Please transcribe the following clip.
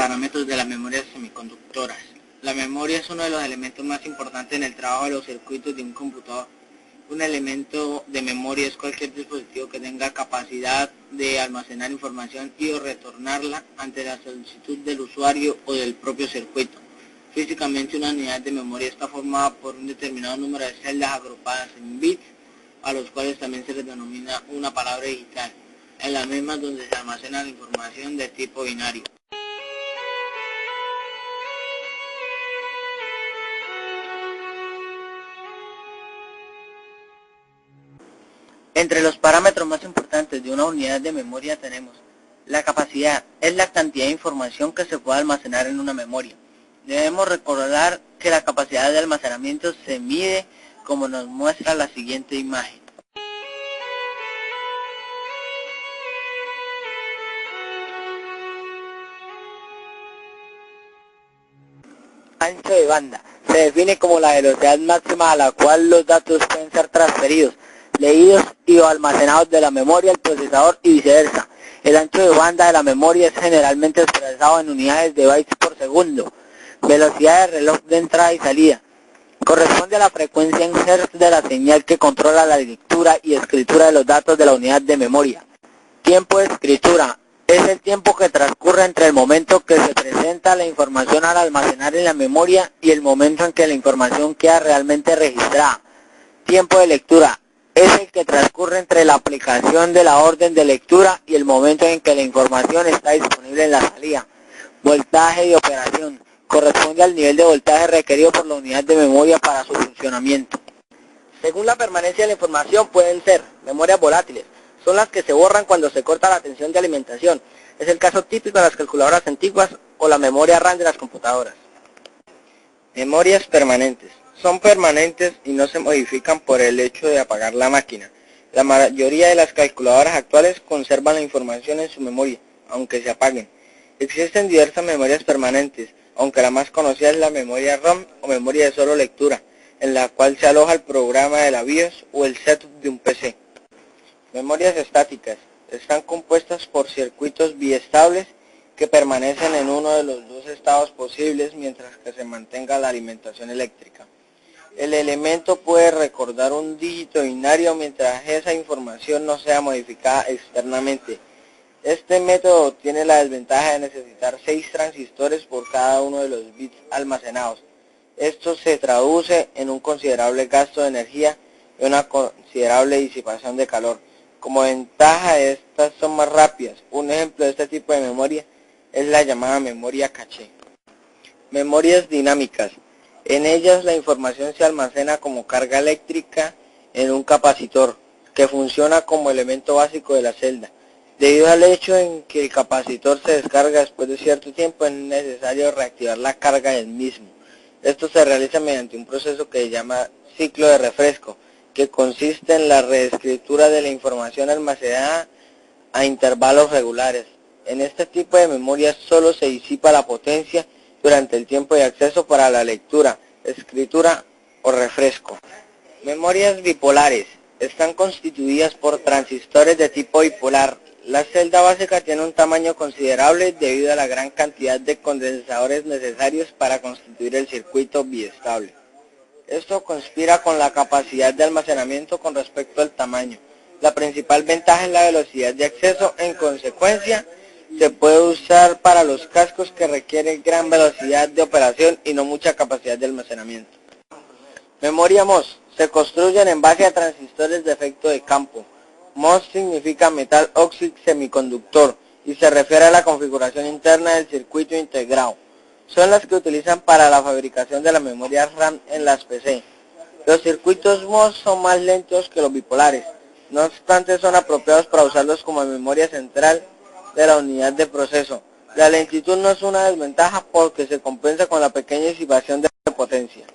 parámetros de las memorias semiconductoras. La memoria es uno de los elementos más importantes en el trabajo de los circuitos de un computador. Un elemento de memoria es cualquier dispositivo que tenga capacidad de almacenar información y o retornarla ante la solicitud del usuario o del propio circuito. Físicamente, una unidad de memoria está formada por un determinado número de celdas agrupadas en bits, a los cuales también se les denomina una palabra digital, en las mismas donde se almacena la información de tipo binario. Entre los parámetros más importantes de una unidad de memoria tenemos la capacidad, es la cantidad de información que se puede almacenar en una memoria. Debemos recordar que la capacidad de almacenamiento se mide como nos muestra la siguiente imagen. Ancho de banda se define como la velocidad máxima a la cual los datos pueden ser transferidos, leídos y o almacenados de la memoria al procesador y viceversa. El ancho de banda de la memoria es generalmente expresado en unidades de bytes por segundo. Velocidad de reloj de entrada y salida. Corresponde a la frecuencia en hertz de la señal que controla la lectura y escritura de los datos de la unidad de memoria. Tiempo de escritura. Es el tiempo que transcurre entre el momento que se presenta la información al almacenar en la memoria y el momento en que la información queda realmente registrada. Tiempo de lectura. Es el que transcurre entre la aplicación de la orden de lectura y el momento en que la información está disponible en la salida. Voltaje de operación. Corresponde al nivel de voltaje requerido por la unidad de memoria para su funcionamiento. Según la permanencia de la información pueden ser memorias volátiles. Son las que se borran cuando se corta la tensión de alimentación. Es el caso típico de las calculadoras antiguas o la memoria RAM de las computadoras. Memorias permanentes. Son permanentes y no se modifican por el hecho de apagar la máquina. La mayoría de las calculadoras actuales conservan la información en su memoria, aunque se apaguen. Existen diversas memorias permanentes, aunque la más conocida es la memoria ROM o memoria de solo lectura, en la cual se aloja el programa de la BIOS o el setup de un PC. Memorias estáticas. Están compuestas por circuitos biestables que permanecen en uno de los dos estados posibles mientras que se mantenga la alimentación eléctrica. El elemento puede recordar un dígito binario mientras esa información no sea modificada externamente. Este método tiene la desventaja de necesitar 6 transistores por cada uno de los bits almacenados. Esto se traduce en un considerable gasto de energía y una considerable disipación de calor. Como ventaja, estas son más rápidas. Un ejemplo de este tipo de memoria es la llamada memoria caché. Memorias dinámicas. En ellas la información se almacena como carga eléctrica en un capacitor, que funciona como elemento básico de la celda. Debido al hecho en que el capacitor se descarga después de cierto tiempo, es necesario reactivar la carga del mismo. Esto se realiza mediante un proceso que se llama ciclo de refresco, que consiste en la reescritura de la información almacenada a intervalos regulares. En este tipo de memoria solo se disipa la potencia durante el tiempo de acceso para la lectura, escritura o refresco. Memorias bipolares. Están constituidas por transistores de tipo bipolar. La celda básica tiene un tamaño considerable debido a la gran cantidad de condensadores necesarios para constituir el circuito biestable. Esto conspira con la capacidad de almacenamiento con respecto al tamaño. La principal ventaja es la velocidad de acceso. En consecuencia, se puede usar para los cascos que requieren gran velocidad de operación y no mucha capacidad de almacenamiento. Memoria MOS. Se construyen en base a transistores de efecto de campo. MOS significa Metal Oxide Semiconductor y se refiere a la configuración interna del circuito integrado. Son las que utilizan para la fabricación de la memoria RAM en las PC. Los circuitos MOS son más lentos que los bipolares, no obstante son apropiados para usarlos como memoria central de la unidad de proceso. La lentitud no es una desventaja porque se compensa con la pequeña disipación de potencia.